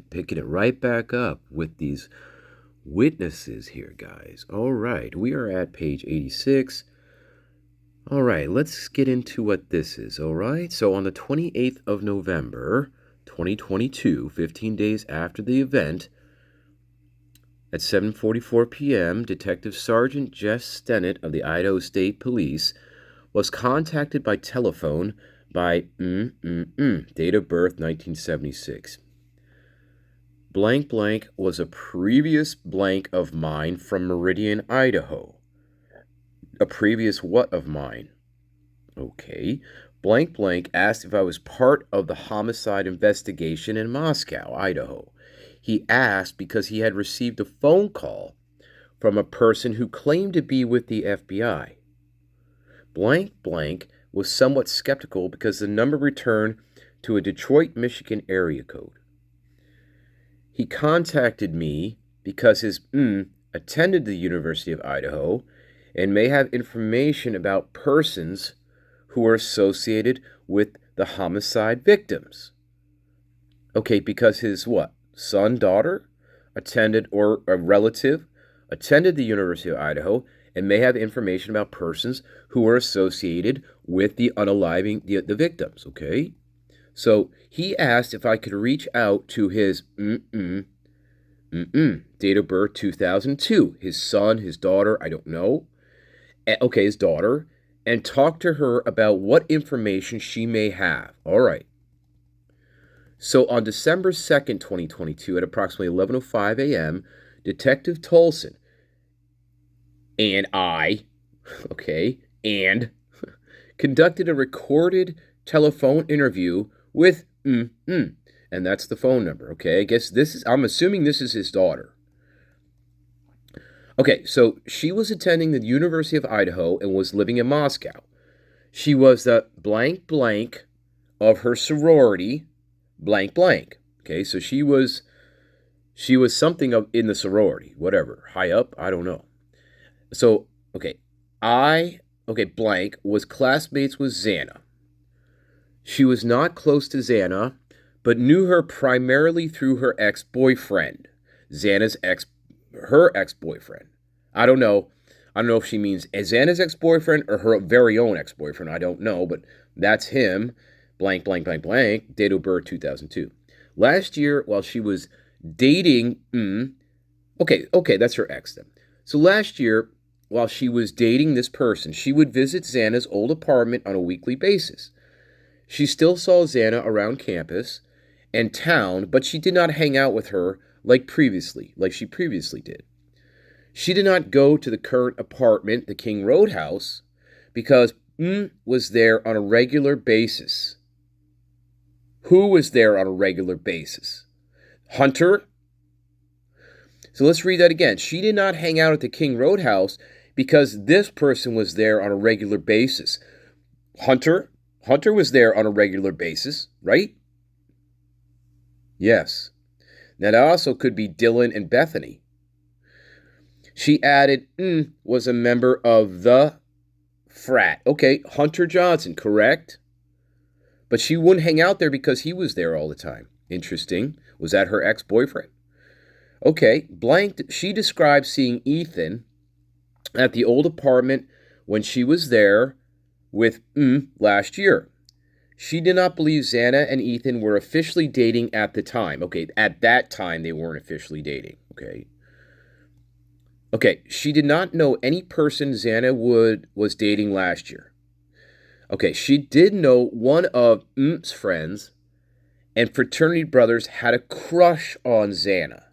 picking it right back up with these witnesses here, guys. All right, we are at page 86. All right, let's get into what this is, all right? So on the 28th of November, 2022, 15 days after the event, at 7:44 p.m., Detective Sergeant Jess Stennett of the Idaho State Police was contacted by telephone by date of birth 1976. Blank blank was a previous blank of mine from Meridian, Idaho. A previous what of mine? Okay. Blank blank asked if I was part of the homicide investigation in Moscow, Idaho. He asked because he had received a phone call from a person who claimed to be with the FBI. Blank blank was somewhat skeptical because the number returned to a Detroit, Michigan area code. He contacted me because his attended the University of Idaho and may have information about persons who are associated with the homicide victims. Okay, because his what? Son, daughter, attended, or a relative attended the University of Idaho and may have information about persons who are associated with the unaliving the victims, okay? So he asked if I could reach out to his date of birth 2002, his son, his daughter, I don't know. Okay, his daughter, and talk to her about what information she may have. All right. So on December 2nd, 2022, at approximately 11:05 a.m., Detective Tolson and I, conducted a recorded telephone interview with and that's the phone number, okay? I guess I'm assuming this is his daughter. Okay, so she was attending the University of Idaho and was living in Moscow. She was the blank blank of her sorority, blank blank. Okay, so she was something in the sorority, whatever, high up, I don't know. So, blank was classmates with Xana. She was not close to Xana, but knew her primarily through her ex-boyfriend, her ex-boyfriend. I don't know if she means Xana's ex-boyfriend or her very own ex-boyfriend. I don't know, but that's him, blank, blank, blank, blank, date of birth 2002. Last year, while she was dating, that's her ex then. So last year, while she was dating this person, she would visit Xana's old apartment on a weekly basis. She still saw Xana around campus and town, but she did not hang out with her like she previously did. She did not go to the current apartment, the King Road house, because was there on a regular basis. Who was there on a regular basis? Hunter? So let's read that again. She did not hang out at the King Road house because this person was there on a regular basis. Hunter was there on a regular basis, right? Yes. Now, that also could be Dylan and Bethany. She added, was a member of the frat. Okay, Hunter Johnson, correct? But she wouldn't hang out there because he was there all the time. Interesting. Was that her ex-boyfriend? Okay, blank. She described seeing Ethan at the old apartment when she was there with last year. She did not believe Xana and Ethan were officially dating at the time. Okay, at that time they weren't officially dating. Okay, she did not know any person Xana was dating last year. Okay, she did know one of friends and fraternity brothers had a crush on Xana.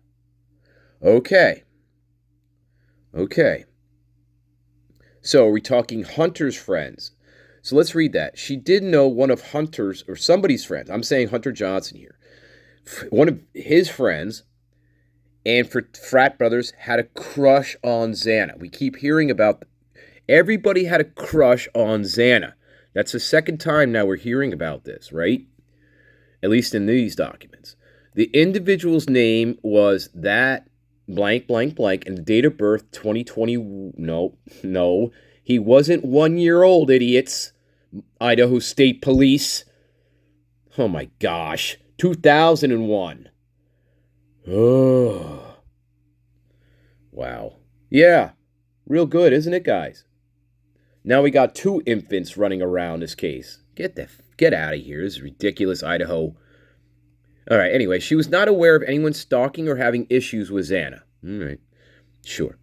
Okay. So are we talking Hunter's friends? So let's read that. She did know one of Hunter's or somebody's friends. I'm saying Hunter Johnson here. One of his friends and frat brothers had a crush on Xana. We keep hearing about everybody had a crush on Xana. That's the second time now we're hearing about this, right? At least in these documents. The individual's name was that blank, blank, blank, and the date of birth 2020. No. He wasn't 1 year old, idiots. Idaho State Police. Oh my gosh. 2001. Oh, wow. Yeah, real good, isn't it, guys? Now we got two infants running around this case. Get out of here. This is ridiculous, Idaho. All right, anyway, she was not aware of anyone stalking or having issues with Xana. All right, sure.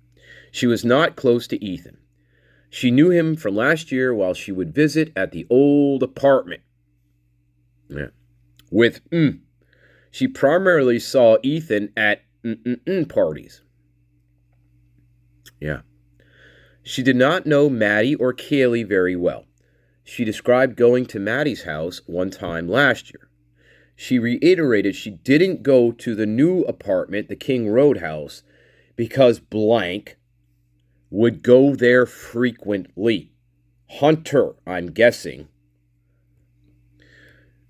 She was not close to Ethan. She knew him from last year while she would visit at the old apartment. Yeah. With She primarily saw Ethan at parties. Yeah. She did not know Maddie or Kaylee very well. She described going to Maddie's house one time last year. She reiterated she didn't go to the new apartment, the King Road house, because blank would go there frequently. Hunter, I'm guessing.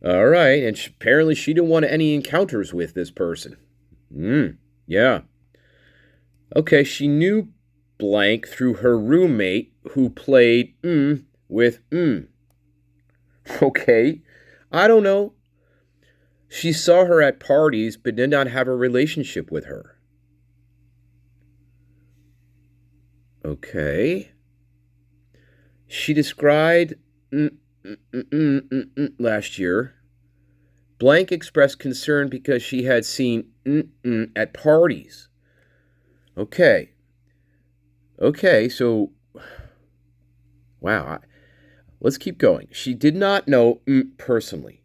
All right, and apparently she didn't want any encounters with this person. Yeah. Okay, she knew blank through her roommate who played with Okay, I don't know. She saw her at parties but did not have a relationship with her. Okay. She described last year. Blank expressed concern because she had seen at parties. Okay. Okay, so wow. Let's keep going. She did not know personally.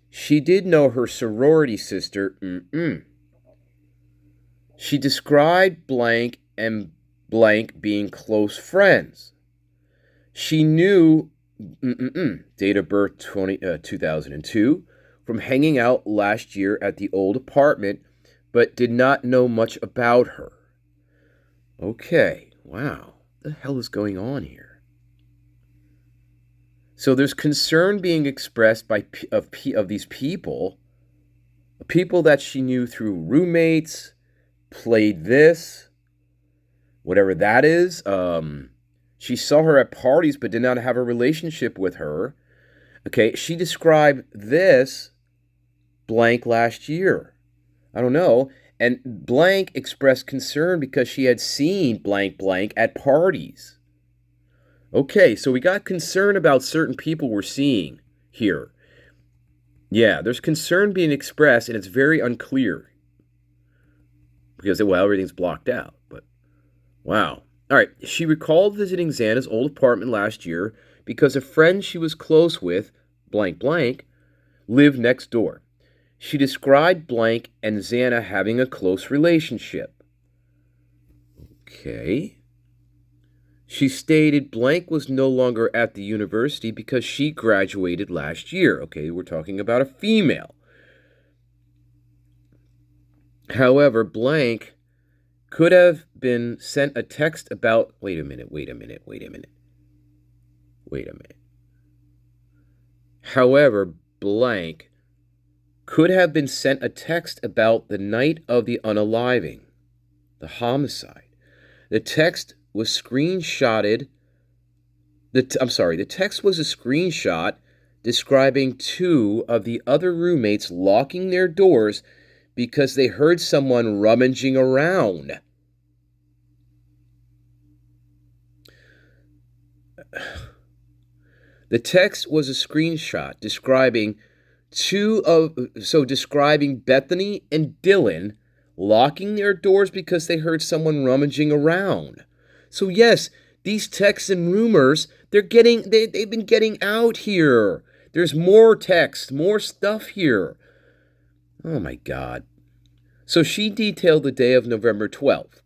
She did know her sorority sister. She described blank and blank being close friends. She knew date of birth 2002 from hanging out last year at the old apartment, but did not know much about her. Okay, wow. What the hell is going on here? So there's concern being expressed of these people that she knew through roommates, played this, whatever that is. She saw her at parties but did not have a relationship with her. Okay, she described this blank last year. I don't know. And blank expressed concern because she had seen blank at parties. Okay, so we got concern about certain people we're seeing here. Yeah, there's concern being expressed, and it's very unclear. Because, well, everything's blocked out. But, wow. All right, she recalled visiting Xana's old apartment last year because a friend she was close with, blank, lived next door. She described blank and Xana having a close relationship. Okay. She stated blank was no longer at the university because she graduated last year. Okay, we're talking about a female. However, blank could have been sent a text about... Wait a minute. However, blank could have been sent a text about the night of the unaliving, the homicide. The text was screenshotted. The text was a screenshot describing two of the other roommates locking their doors because they heard someone rummaging around. The text was a screenshot describing describing Bethany and Dylan locking their doors because they heard someone rummaging around. So yes, these texts and rumors, they've been getting out here. There's more text, more stuff here. Oh my God. So she detailed the day of November 12th.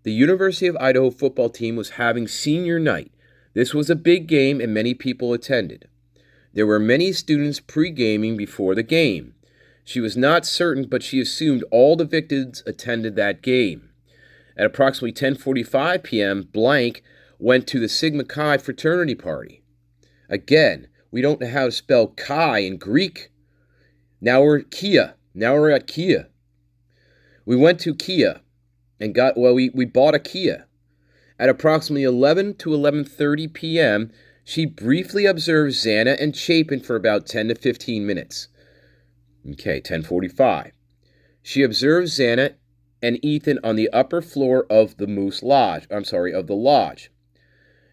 The University of Idaho football team was having senior night. This was a big game and many people attended. There were many students pre-gaming before the game. She was not certain, but she assumed all the victims attended that game. At approximately 10:45 p.m., blank went to the Sigma Chi fraternity party. Again, we don't know how to spell Chi in Greek. Now we're at Kia. We went to Kia and we bought a Kia. At approximately 11 to 11:30 p.m., she briefly observed Xana and Chapin for about 10 to 15 minutes. Okay, 10:45. She observed Xana and Ethan on the upper floor of the of the lodge.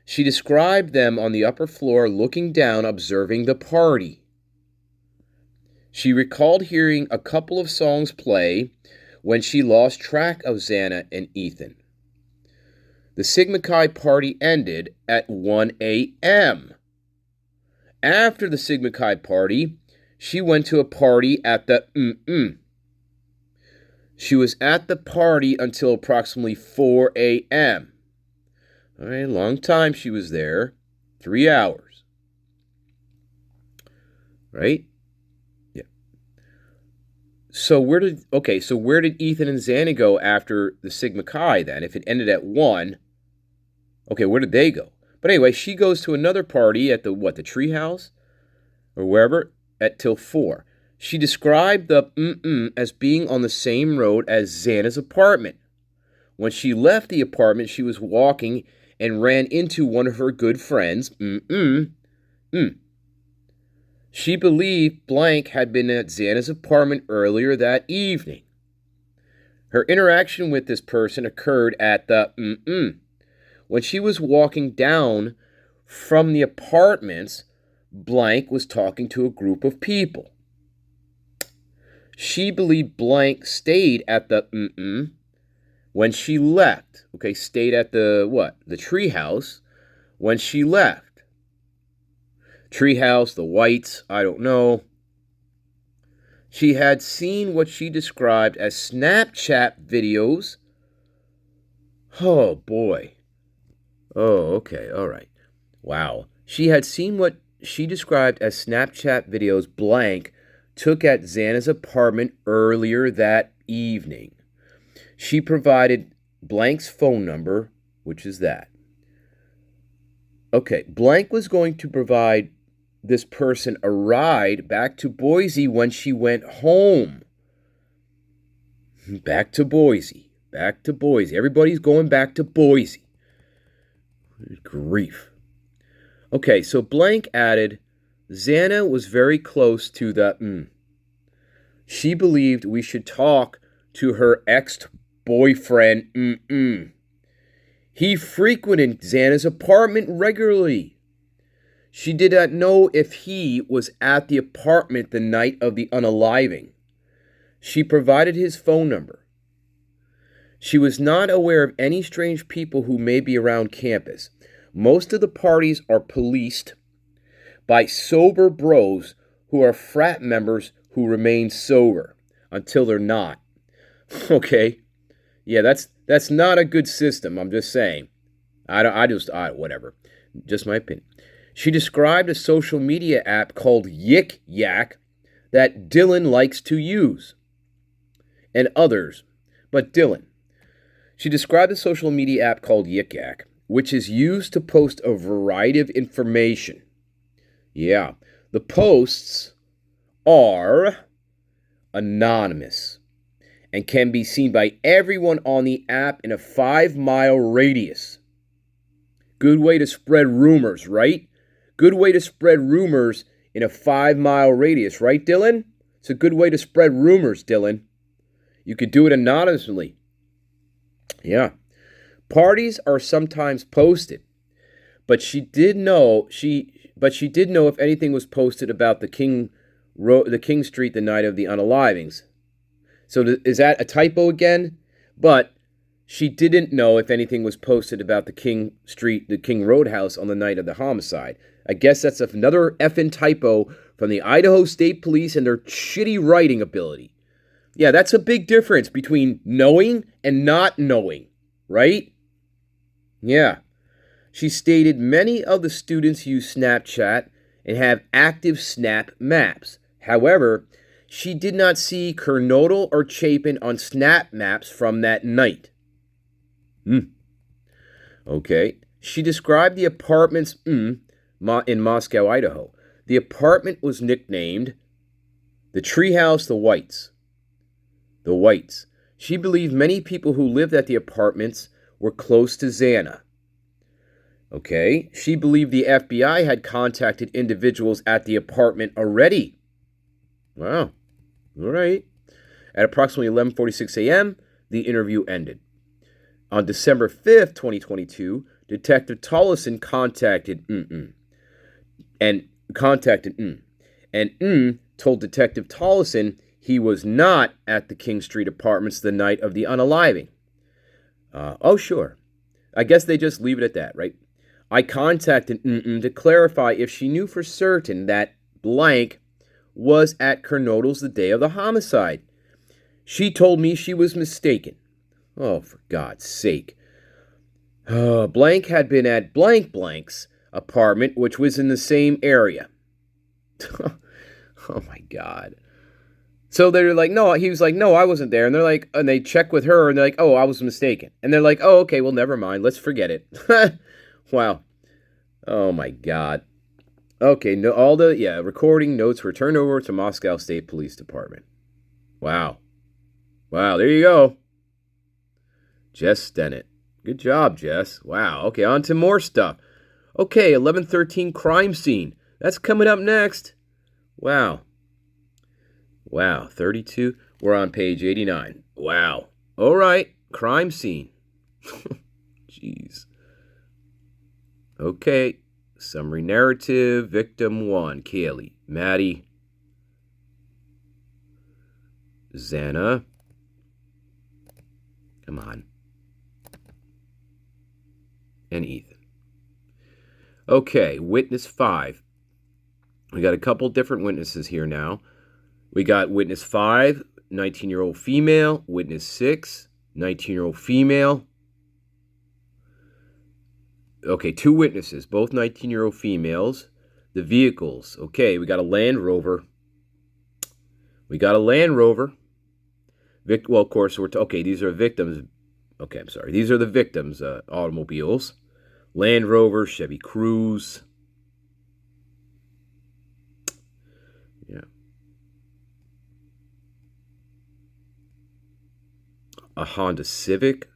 She described them on the upper floor looking down, observing the party. She recalled hearing a couple of songs play when she lost track of Xana and Ethan. The Sigma Chi party ended at 1 a.m. After the Sigma Chi party, she went to a party at the She was at the party until approximately 4 a.m. All right, long time she was there. 3 hours. Right? Yeah. So where did Ethan and Xana go after the Sigma Chi then? If it ended at 1, okay, where did they go? But anyway, she goes to another party at the treehouse or wherever till 4. She described the as being on the same road as Xana's apartment. When she left the apartment, she was walking and ran into one of her good friends. She believed blank had been at Xana's apartment earlier that evening. Her interaction with this person occurred at the When she was walking down from the apartments, blank was talking to a group of people. She believed blank stayed at the when she left. Okay, stayed at the treehouse when she left. Treehouse, the whites, I don't know. She had seen what she described as Snapchat videos. Oh, boy. Oh, okay, all right. Wow. She had seen what she described as Snapchat videos blank took at Xana's apartment earlier that evening. She provided blank's phone number, which is that. Okay, blank was going to provide this person a ride back to Boise when she went home. Back to Boise. Everybody's going back to Boise. Grief. Okay, so blank added, Xana was very close to the She believed we should talk to her ex-boyfriend. He frequented Xana's apartment regularly. She did not know if he was at the apartment the night of the unaliving. She provided his phone number. She was not aware of any strange people who may be around campus. Most of the parties are policed by sober bros who are frat members who remain sober until they're not. Okay? Yeah, that's not a good system, I'm just saying. Whatever. Just my opinion. She described a social media app called Yik Yak that Dylan likes to use. And others. But Dylan. She described a social media app called Yik Yak, which is used to post a variety of information. Yeah. The posts are anonymous and can be seen by everyone on the app in a 5-mile radius. Good way to spread rumors, right? Good way to spread rumors in a 5-mile radius, right, Dylan? It's a good way to spread rumors, Dylan. You could do it anonymously. Yeah. Parties are sometimes posted, but she did know if anything was posted about the King Street the night of the unalivings. So is that a typo again? But she didn't know if anything was posted about the King Roadhouse on the night of the homicide. I guess that's another effing typo from the Idaho State Police and their shitty writing ability. Yeah, that's a big difference between knowing and not knowing, right? Yeah. She stated many of the students use Snapchat and have active Snap maps. However, she did not see Kernodle or Chapin on Snap maps from that night. Okay. She described the apartments in Moscow, Idaho. The apartment was nicknamed the Treehouse the Whites. The Whites. She believed many people who lived at the apartments were close to Xana. Okay. She believed the FBI had contacted individuals at the apartment already. Wow. All right. At approximately 11:46 a.m., the interview ended. On December 5th, 2022, Detective Tollison contacted and told Detective Tollison he was not at the King Street Apartments the night of the unaliving. Oh, sure. I guess they just leave it at that, right? I contacted to clarify if she knew for certain that blank was at Kernodle's the day of the homicide. She told me she was mistaken. Oh, for God's sake. Blank had been at blank's apartment, which was in the same area. Oh, my God. So they're like, no, he was like, no, I wasn't there. And they're like, and they check with her, and they're like, oh, I was mistaken. And they're like, oh, okay, well, never mind. Let's forget it. Wow. Oh, my God. Okay, no, recording notes were turned over to Moscow State Police Department. Wow. Wow, there you go. Jess Stennett. Good job, Jess. Wow. Okay, on to more stuff. Okay, 1113 crime scene. That's coming up next. Wow. Wow, 32. We're on page 89. Wow. All right, crime scene. Jeez. Okay, summary narrative. Victim 1, Kaylee, Maddie, Xana. Come on. And Ethan. Okay, witness 5. We got a couple different witnesses here now. We got witness 5, 19-year-old female. Witness 6, 19-year-old female. Okay, 2 witnesses, both 19-year-old females. The vehicles. Okay, we got a Land Rover. Well, of course, okay, these are victims. Okay, I'm sorry. These are the victims' automobiles. Land Rover, Chevy Cruze. Yeah. A Honda Civic.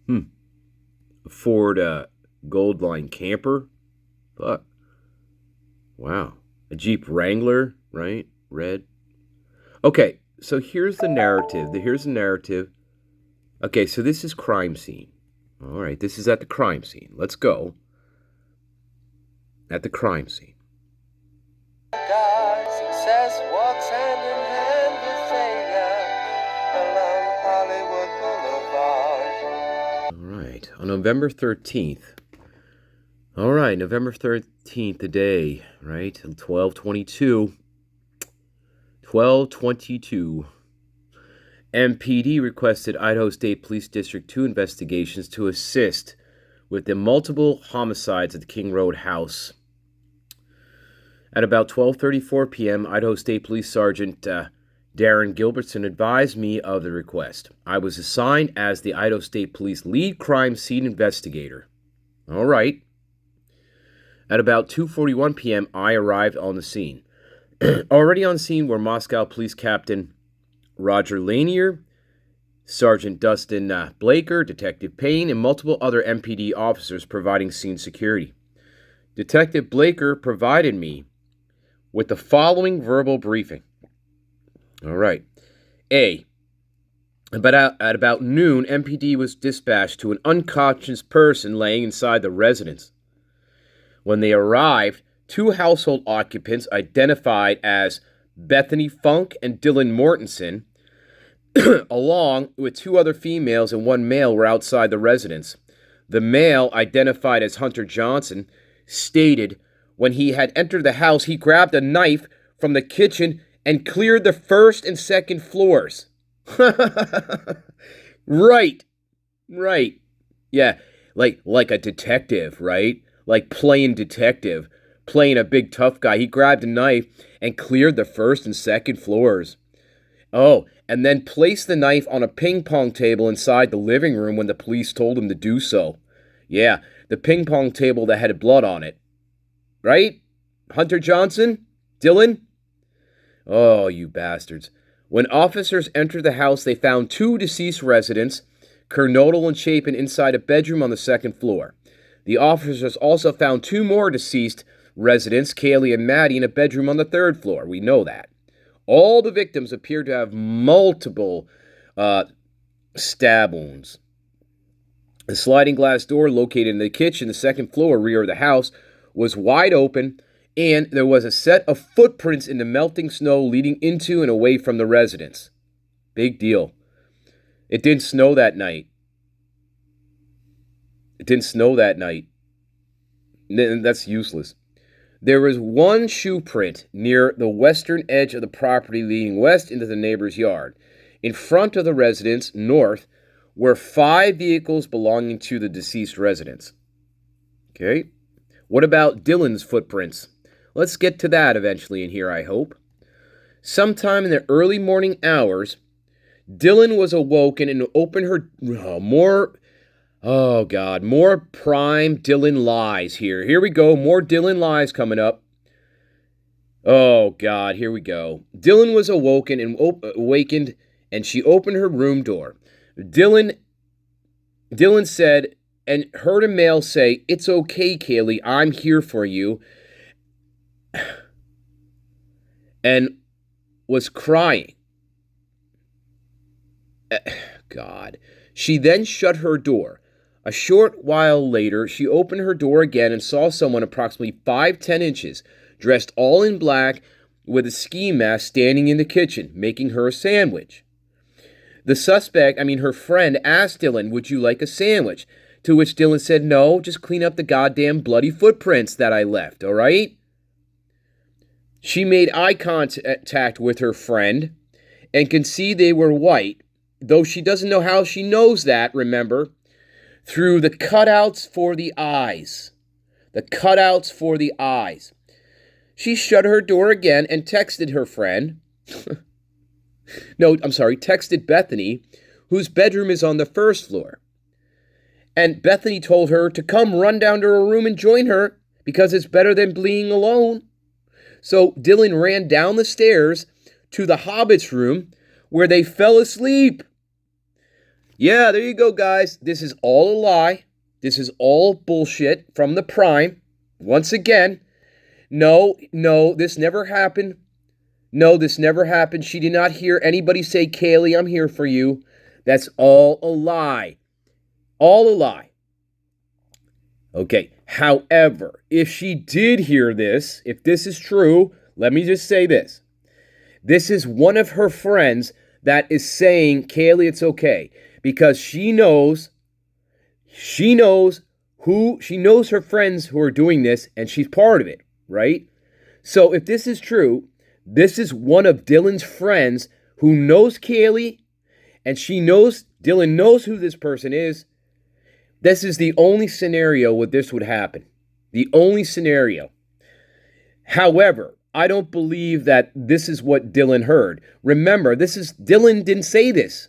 A Ford Goldline camper. Fuck. Wow. A Jeep Wrangler, right? Red. Okay, so here's the narrative. Okay, so this is crime scene. All right, this is at the crime scene. Let's go. At the crime scene. God, success walks hand in hand with failure along Hollywood Boulevard. All right, on November 13th. All right, November 13th, the day, right? 12:22. 12:22. MPD requested Idaho State Police District 2 investigations to assist with the multiple homicides at the King Road house. At about 12:34 p.m., Idaho State Police Sergeant Darren Gilbertson advised me of the request. I was assigned as the Idaho State Police lead crime scene investigator. All right. At about 2:41 p.m., I arrived on the scene. Already on scene were Moscow Police Captain Roger Lanier, Sergeant Dustin Blaker, Detective Payne, and multiple other MPD officers providing scene security. Detective Blaker provided me with the following verbal briefing. All right. A. At about noon, MPD was dispatched to an unconscious person laying inside the residence. When they arrived, 2 household occupants identified as Bethany Funk and Dylan Mortensen, along with 2 other females and 1 male, were outside the residence. The male, identified as Hunter Johnson, stated when he had entered the house, he grabbed a knife from the kitchen and cleared the 1st and 2nd floors. Right. Yeah, like a detective, right? Like playing detective, playing a big tough guy. He grabbed a knife and cleared the 1st and 2nd floors. Oh, and then placed the knife on a ping pong table inside the living room when the police told him to do so. Yeah, the ping pong table that had blood on it. Right? Hunter Johnson? Dylan? Oh, you bastards. When officers entered the house, they found 2 deceased residents, Kernodle and Chapin, inside a bedroom on the 2nd floor. The officers also found 2 more deceased residents, Kaylee and Maddie, in a bedroom on the 3rd floor. We know that. All the victims appear to have multiple stab wounds. The sliding glass door located in the kitchen, the 2nd floor, rear of the house, was wide open, and there was a set of footprints in the melting snow leading into and away from the residence. Big deal. It didn't snow that night. That's useless. There was one shoe print near the western edge of the property leading west into the neighbor's yard. In front of the residence, north, were 5 vehicles belonging to the deceased residents. Okay. What about Dylan's footprints? Let's get to that eventually in here, I hope. Sometime in the early morning hours, Dylan was awoken and opened her... more prime Dylan lies here. Here we go. More Dylan lies coming up. Oh, God, here we go. Dylan was awoken and awakened, and she opened her room door. Dylan said, and heard a male say, "It's okay, Kaylee, I'm here for you," and was crying. God. She then shut her door. A short while later, she opened her door again and saw someone approximately 5-10 inches, dressed all in black, with a ski mask, standing in the kitchen, making her a sandwich. The suspect, her friend, asked Dylan, "Would you like a sandwich?" To which Dylan said, "No, just clean up the goddamn bloody footprints that I left, all right?" She made eye contact with her friend and can see they were white, though she doesn't know how she knows that, remember, through the cutouts for the eyes. The cutouts for the eyes. She shut her door again and texted her friend. Texted Bethany, whose bedroom is on the 1st floor. And Bethany told her to come run down to her room and join her because it's better than being alone. So Dylan ran down the stairs to the Hobbit's room where they fell asleep. Yeah, there you go, guys. This is all a lie. This is all bullshit from the Prime. Once again, no, this never happened. No, this never happened. She did not hear anybody say, "Kaylee, I'm here for you." That's all a lie. All a lie. Okay, however, if she did hear this, if this is true, let me just say this. This is one of her friends that is saying, "Kaylee, it's okay." Because she knows her friends who are doing this, and she's part of it, right? So if this is true, this is one of Dylan's friends who knows Kaylee, and Dylan knows who this person is. This is the only scenario where this would happen. The only scenario. However, I don't believe that this is what Dylan heard. Remember, Dylan didn't say this.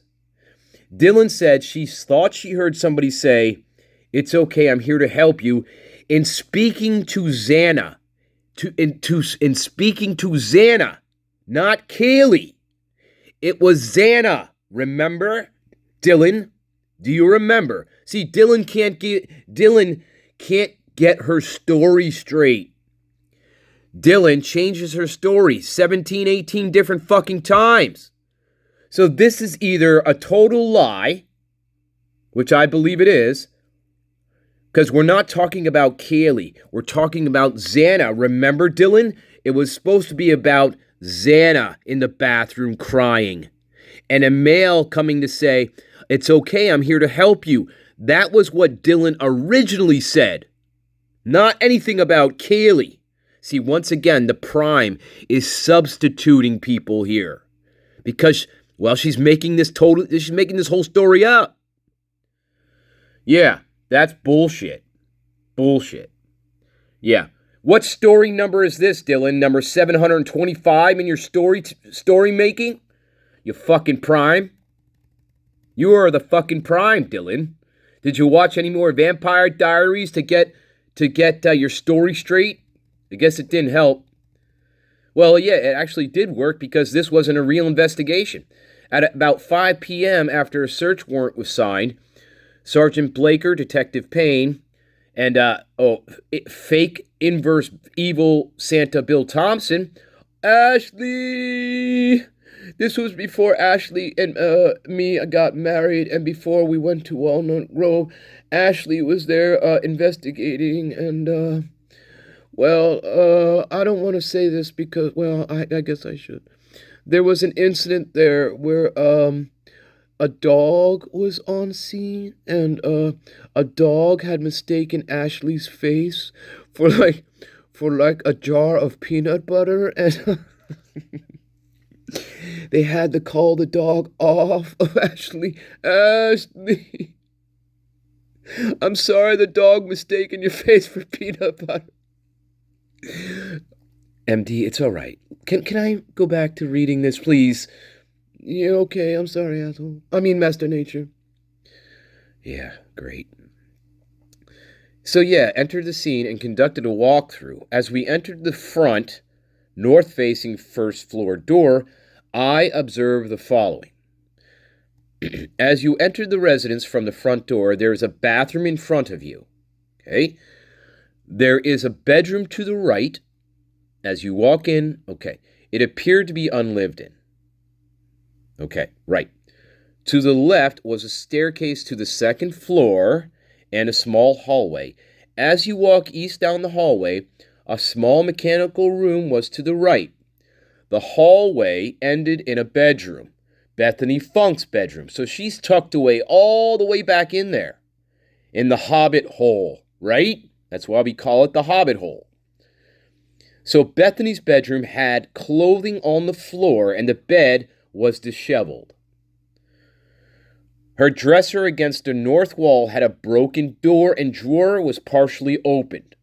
Dylan said she thought she heard somebody say, "It's okay, I'm here to help you," in speaking to Xana. In speaking to Xana, not Kaylee. It was Xana. Remember? Dylan, do you remember? See, Dylan can't get her story straight. Dylan changes her story 17, 18 different fucking times. So this is either a total lie, which I believe it is, because we're not talking about Kaylee. We're talking about Xana. Remember, Dylan? It was supposed to be about Xana in the bathroom crying. And a male coming to say, "It's okay, I'm here to help you." That was what Dylan originally said. Not anything about Kaylee. See, once again, the Prime is substituting people here. Because, well, she's making this whole story up. Yeah, that's bullshit. Bullshit. Yeah. What story number is this, Dylan? Number 725 in your story making? You fucking Prime. You are the fucking Prime, Dylan. Did you watch any more Vampire Diaries to get your story straight? I guess it didn't help. Well, yeah, it actually did work because this wasn't a real investigation. At about 5 p.m. after a search warrant was signed, Sergeant Blaker, Detective Payne, And fake inverse evil Santa Bill Thompson. Ashley! This was before Ashley and me got married, and before we went to Walnut Grove. Ashley was there investigating, and I don't want to say this because, well, I guess I should. There was an incident there where a dog was on scene, and a dog had mistaken Ashley's face for like a jar of peanut butter, and they had to call the dog off of Ashley. Ashley, I'm sorry the dog mistaken your face for peanut butter. MD, it's all right. Can I go back to reading this, please? Yeah, okay. I'm sorry, asshole. I mean, Master Nature. Yeah, great. So yeah, entered the scene and conducted a walkthrough. As we entered the front, north-facing first floor door, I observed the following. As you entered the residence from the front door, there is a bathroom in front of you. Okay? There is a bedroom to the right. As you walk in, okay, it appeared to be unlived in. Okay, right. To the left was a staircase to the second floor and a small hallway. As you walk east down the hallway, a small mechanical room was to the right. The hallway ended in a bedroom, Bethany Funk's bedroom. So she's tucked away all the way back in there, in the hobbit hole, right? That's why we call it the hobbit hole. So Bethany's bedroom had clothing on the floor and the bed was disheveled. Her dresser against the north wall had a broken door and drawer was partially opened.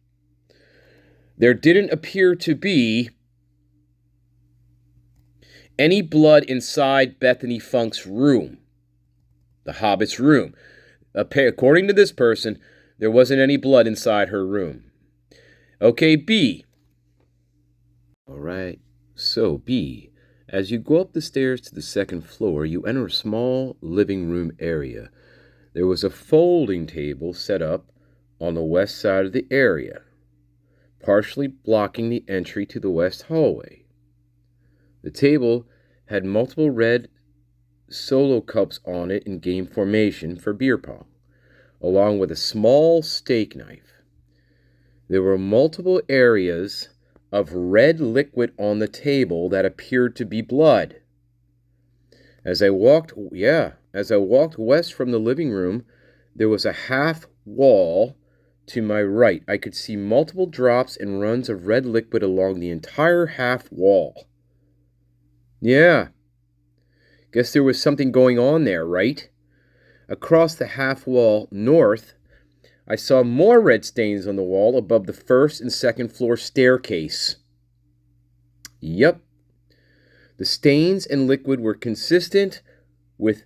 There didn't appear to be any blood inside Bethany Funk's room, the Hobbit's room. According to this person, there wasn't any blood inside her room. Okay, B. All right, so B. As you go up the stairs to the second floor, you enter a small living room area. There was a folding table set up on the west side of the area, partially blocking the entry to the west hallway. The table had multiple red solo cups on it in game formation for beer pong, along with a small steak knife. There were multiple areas of red liquid on the table that appeared to be blood. As I walked west from the living room, there was a half wall to my right. I could see multiple drops and runs of red liquid along the entire half wall. Yeah. Guess there was something going on there, right? Across the half wall north, I saw more red stains on the wall above the first and second floor staircase. Yep. The stains and liquid were consistent with,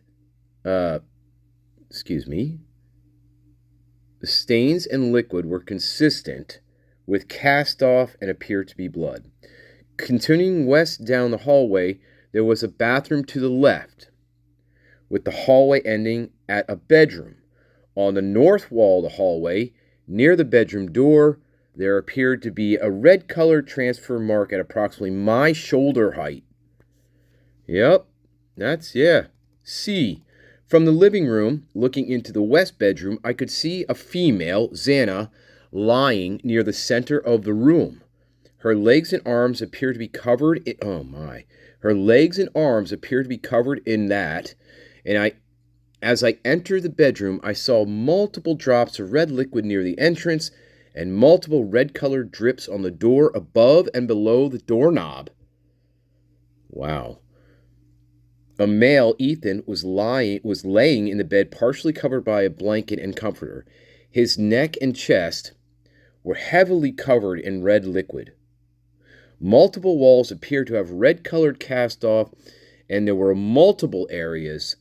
The stains and liquid were consistent with cast off and appeared to be blood. Continuing west down the hallway, there was a bathroom to the left, with the hallway ending at a bedroom. On the north wall of the hallway, near the bedroom door, there appeared to be a red-colored transfer mark at approximately my shoulder height. Yep, C. From the living room, looking into the west bedroom, I could see a female, Xana, lying near the center of the room. Her legs and arms appear to be covered in, Her legs and arms appear to be covered in that, and as I entered the bedroom, I saw multiple drops of red liquid near the entrance and multiple red-colored drips on the door above and below the doorknob. Wow. A male, Ethan, was laying in the bed partially covered by a blanket and comforter. His neck and chest were heavily covered in red liquid. Multiple walls appeared to have red-colored cast off, and there were multiple areas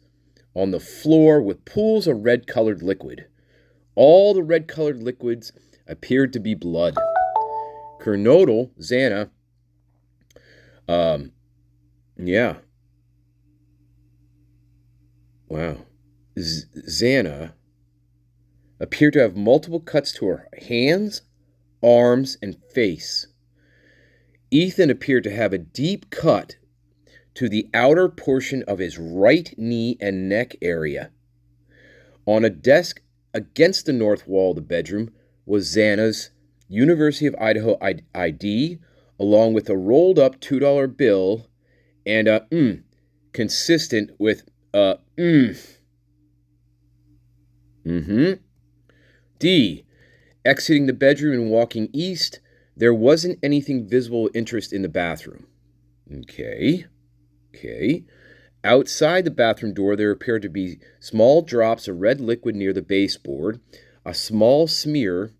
on the floor with pools of red-colored liquid. All the red-colored liquids appeared to be blood. Kernodal, Xana, Xana appeared to have multiple cuts to her hands, arms, and face. Ethan appeared to have a deep cut to the outer portion of his right knee and neck area. On a desk against the north wall of the bedroom was Xana's University of Idaho ID, along with a rolled up $2 bill and a consistent with a D. Exiting the bedroom and walking east, there wasn't anything visible of interest in the bathroom. Okay. Outside the bathroom door, there appeared to be small drops of red liquid near the baseboard, a small smear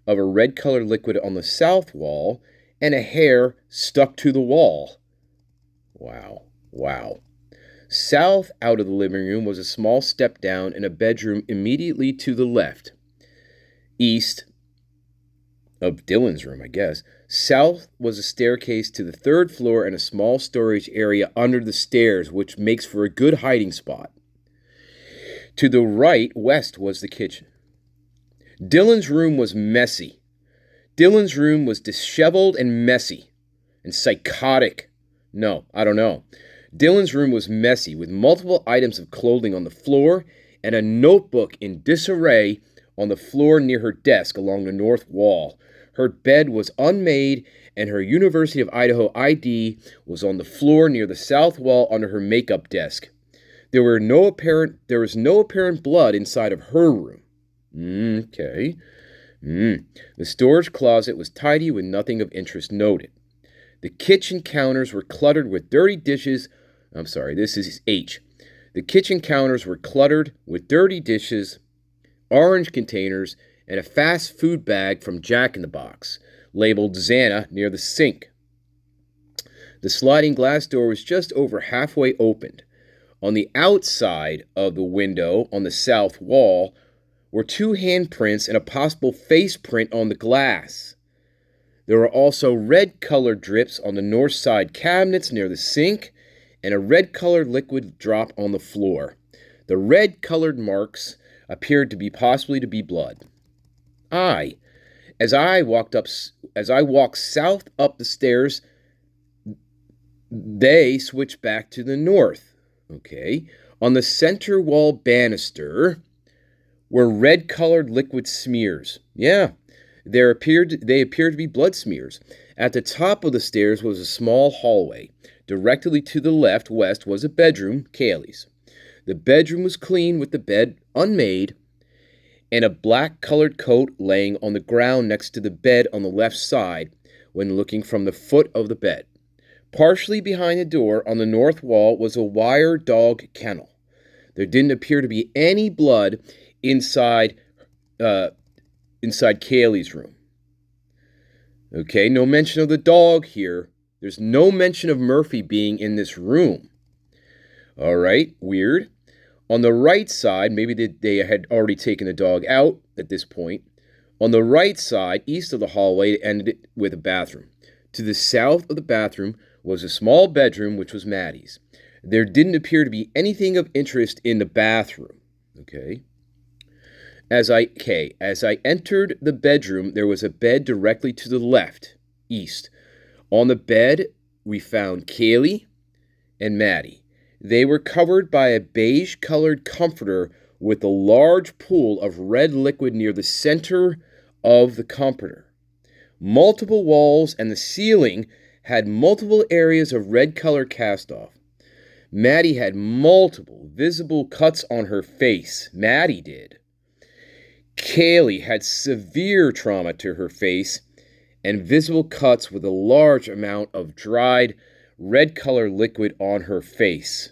of a red-colored liquid on the south wall, and a hair stuck to the wall. Wow. South out of the living room was a small step down and a bedroom immediately to the left. East of Dylan's room, I guess. South was a staircase to the third floor and a small storage area under the stairs, which makes for a good hiding spot. To the right, west, was the kitchen. Dylan's room was messy. Dylan's room was disheveled and messy and psychotic. No, I don't know. Dylan's room was messy with multiple items of clothing on the floor and a notebook in disarray on the floor near her desk along the north wall. Her bed was unmade, and her University of Idaho ID was on the floor near the south wall under her makeup desk. There was no apparent blood inside of her room. Okay. The storage closet was tidy with nothing of interest noted. The kitchen counters were cluttered with dirty dishes. I'm sorry, this is H. The kitchen counters were cluttered with dirty dishes, orange containers, and a fast food bag from Jack in the Box, labeled Xana, near the sink. The sliding glass door was just over halfway opened. On the outside of the window on the south wall were 2 handprints and a possible face print on the glass. There were also red-colored drips on the north side cabinets near the sink and a red-colored liquid drop on the floor. The red-colored marks appeared to be possibly to be blood. As I walked south up the stairs, they switched back to the north. Okay. On the center wall banister were red-colored liquid smears. Yeah, they appeared to be blood smears. At the top of the stairs was a small hallway. Directly to the left, west, was a bedroom, Kaylee's. The bedroom was clean with the bed unmade and a black-colored coat laying on the ground next to the bed on the left side when looking from the foot of the bed. Partially behind the door on the north wall was a wire dog kennel. There didn't appear to be any blood inside Kaylee's room. Okay, no mention of the dog here. There's no mention of Murphy being in this room. All right, weird. On the right side, maybe they had already taken the dog out at this point. On the right side, east of the hallway, it ended with a bathroom. To the south of the bathroom was a small bedroom, which was Maddie's. There didn't appear to be anything of interest in the bathroom. Okay. As I entered the bedroom, there was a bed directly to the left, east. On the bed, we found Kaylee and Maddie. They were covered by a beige-colored comforter with a large pool of red liquid near the center of the comforter. Multiple walls and the ceiling had multiple areas of red color cast off. Maddie had multiple visible cuts on her face. Maddie did. Kaylee had severe trauma to her face and visible cuts with a large amount of dried red color liquid on her face.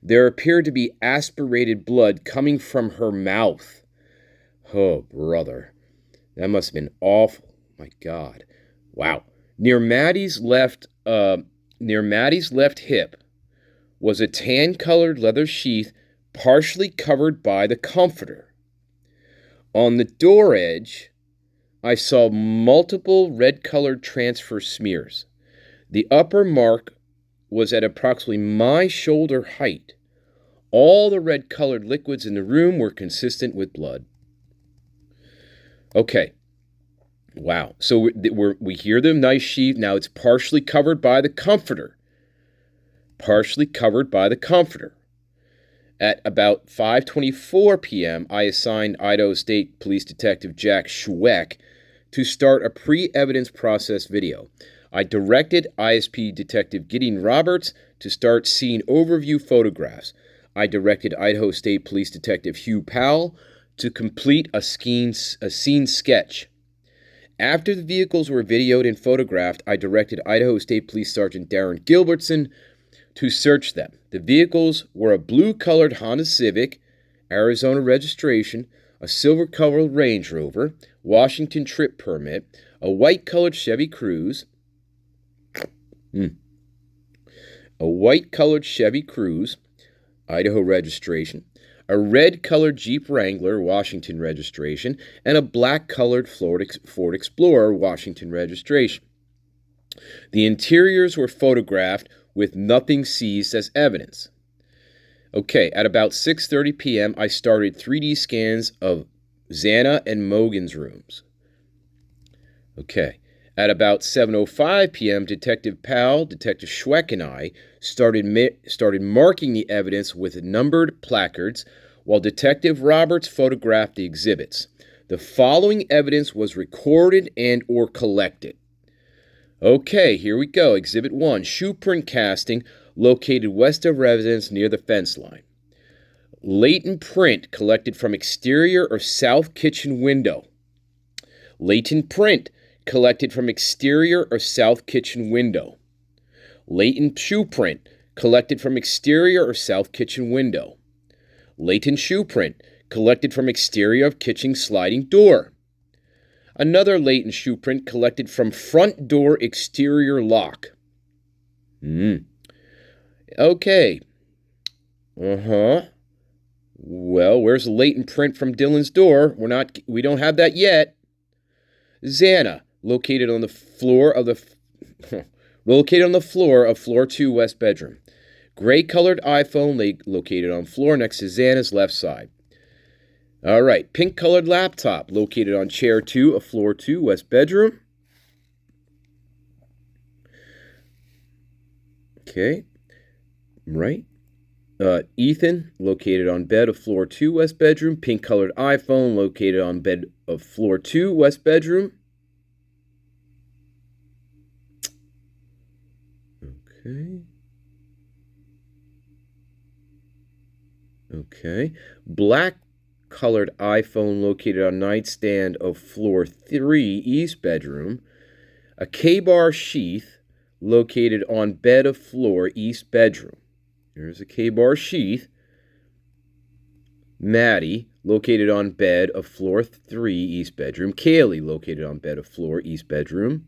There appeared to be aspirated blood coming from her mouth. Oh, brother. That must have been awful. My God. Wow. Near Maddie's left hip was a tan-colored leather sheath partially covered by the comforter. On the door edge, I saw multiple red-colored transfer smears. The upper mark was at approximately my shoulder height. All the red-colored liquids in the room were consistent with blood. Okay. Wow. So we hear the knife sheath. Now it's partially covered by the comforter. Partially covered by the comforter. At about 5:24 p.m., I assigned Idaho State Police Detective Jack Schweck to start a pre-evidence process video. I directed ISP Detective Gideon Roberts to start scene overview photographs. I directed Idaho State Police Detective Hugh Powell to complete a scene sketch. After the vehicles were videoed and photographed, I directed Idaho State Police Sergeant Darren Gilbertson to search them. The vehicles were a blue-colored Honda Civic, Arizona registration, a silver-colored Range Rover, Washington trip permit, a white-colored Chevy Cruze, Idaho registration, a red-colored Jeep Wrangler, Washington registration, and a black-colored Ford Explorer, Washington registration. The interiors were photographed with nothing seized as evidence. Okay, at about 6:30 p.m., I started 3D scans of Xana and Mogan's rooms. Okay, at about 7:05 p.m., Detective Powell, Detective Schweck, and I started marking the evidence with numbered placards, while Detective Roberts photographed the exhibits. The following evidence was recorded and or collected. Okay, here we go. Exhibit 1, shoe print casting located west of residence near the fence line. Latent print collected from exterior or south kitchen window. Latent print collected from exterior or south kitchen window. Latent shoe print collected from exterior or south kitchen window. Latent shoe print collected from exterior of kitchen sliding door. Another latent shoe print collected from front door exterior lock. Okay. Well, where's the latent print from Dylan's door? We don't have that yet. Xana, located on the floor of floor 2 west bedroom. Gray-colored iPhone located on floor next to Xana's left side. All right, pink-colored laptop located on chair 2 of floor 2 west bedroom. Okay, right. Ethan, located on bed of floor 2 west bedroom. Pink-colored iPhone located on bed of floor 2 west bedroom. Okay. Black-colored iPhone located on nightstand of floor 3 east bedroom. A K-bar sheath located on bed of floor east bedroom. Here's a K-bar sheath. Maddie, located on bed of floor 3 east bedroom. Kaylee, located on bed of floor east bedroom.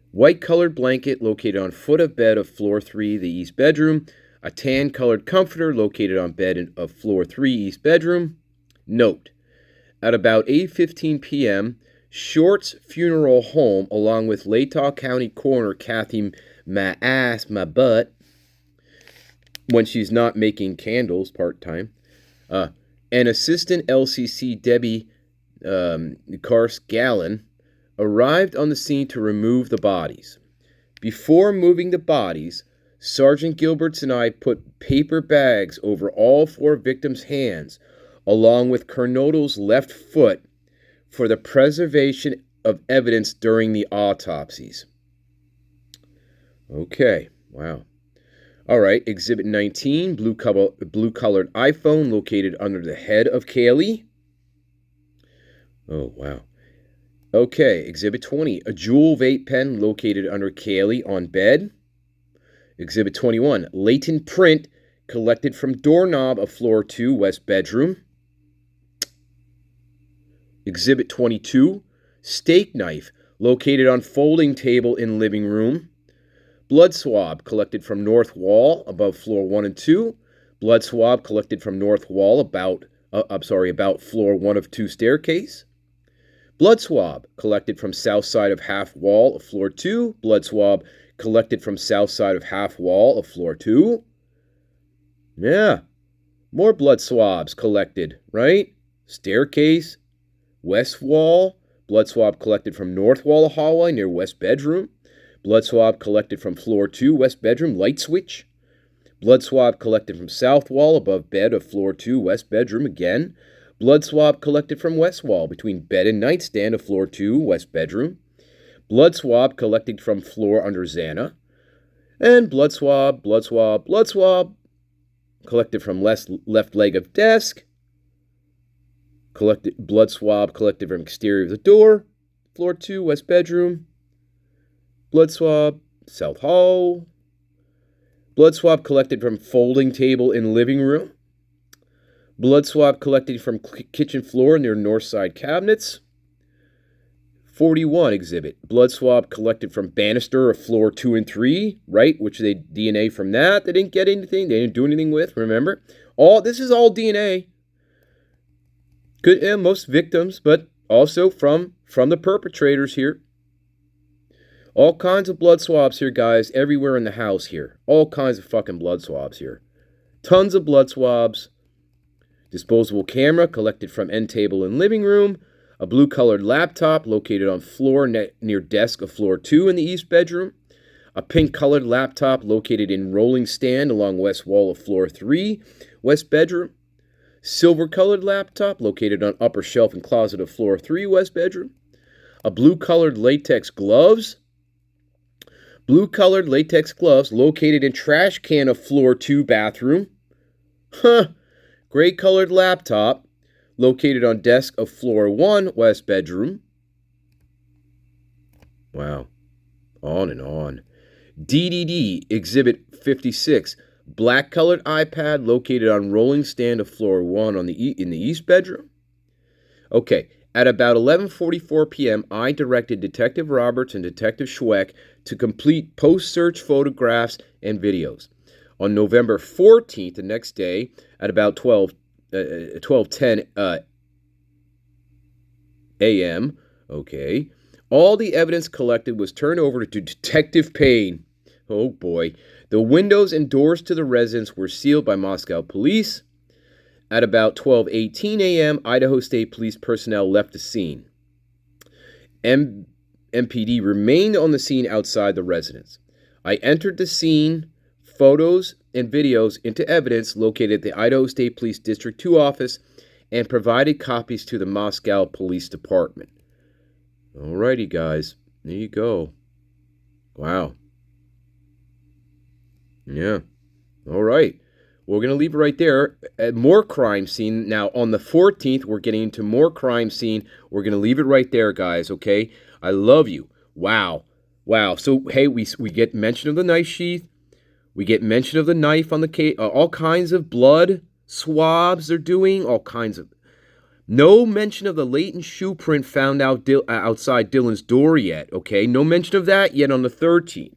White-colored blanket located on foot of bed of floor 3 the east bedroom. A tan-colored comforter located on bed of floor 3 east bedroom. Note: at about 8:15 p.m., Short's funeral home, along with Latah County Coroner Kathy My Butt, when she's not making candles part-time, and Assistant LCC Debbie Kars-Gallon arrived on the scene to remove the bodies. Before moving the bodies, Sergeant Gilberts and I put paper bags over all 4 victims' hands, along with Carnoto's left foot, for the preservation of evidence during the autopsies. Okay, wow. All right, Exhibit 19, blue-colored iPhone located under the head of Kaylee. Oh, wow. Okay, Exhibit 20, a Juul vape pen located under Kaylee on bed. Exhibit 21, latent print collected from doorknob of floor 2 west bedroom. Exhibit 22, steak knife located on folding table in living room. Blood swab collected from north wall above floor 1 and 2. Blood swab collected from north wall about floor 1 of 2 staircase. Blood swab collected from south side of half wall of floor 2. Blood swab collected from south side of half wall of floor 2. Yeah, more blood swabs collected, right? Staircase, West wall, blood swab collected from north wall of hallway near west bedroom. Blood swab collected from floor 2, west bedroom, light switch. Blood swab collected from south wall above bed of floor 2, west bedroom again. Blood swab collected from west wall between bed and nightstand of floor 2, west bedroom. Blood swab collected from floor under Xana. And blood swab collected from left leg of desk. Blood swab collected from exterior of the door, floor 2, west bedroom. Blood swab, south hall. Blood swab collected from folding table in living room. Blood swab collected from kitchen floor near north side cabinets. 41 exhibit. Blood swab collected from banister of floor 2 and 3, right? Which they DNA from that. They didn't get anything. They didn't do anything with, remember? This is all DNA. Good, most victims, but also from the perpetrators here. All kinds of blood swabs here, guys, everywhere in the house here. All kinds of fucking blood swabs here. Tons of blood swabs. Disposable camera collected from end table in living room. A blue-colored laptop located on floor near desk of floor 2 in the east bedroom. A pink-colored laptop located in rolling stand along west wall of floor 3, west bedroom. Silver-colored laptop located on upper shelf and closet of floor 3, west bedroom. A blue-colored latex gloves. Blue-colored latex gloves located in trash can of floor 2, bathroom. Gray-colored laptop located on desk of floor 1, west bedroom. Wow. On and on. DDD, Exhibit 56. Black-colored iPad located on rolling stand of floor 1 in the east bedroom. Okay, at about 11:44 p.m., I directed Detective Roberts and Detective Schweck to complete post-search photographs and videos. On November 14th, the next day, at about 12:10 a.m., okay, all the evidence collected was turned over to Detective Payne. Oh boy. The windows and doors to the residence were sealed by Moscow police. At about 12:18 a.m., Idaho State Police personnel left the scene. MPD remained on the scene outside the residence. I entered the scene, photos and videos into evidence located at the Idaho State Police District 2 office and provided copies to the Moscow Police Department. Alrighty, guys. There you go. Wow. Yeah. All right. We're going to leave it right there. More crime scene. Now, on the 14th, we're getting into more crime scene. We're going to leave it right there, guys, okay? I love you. Wow. Wow. So, hey, we get mention of the knife sheath. We get mention of the knife on the case. All kinds of blood swabs they're doing. All kinds of... No mention of the latent shoe print found out outside Dylan's door yet, okay? No mention of that yet on the 13th.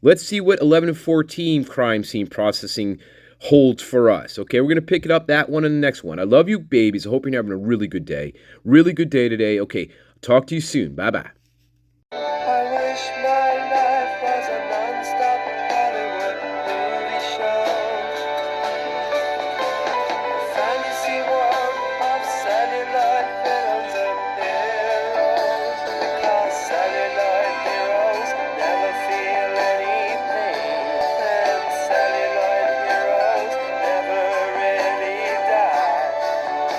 Let's see what 11 and 14 crime scene processing holds for us. Okay, we're going to pick it up, that one, and the next one. I love you, babies. I hope you're having a really good day. Really good day today. Okay, talk to you soon. Bye-bye.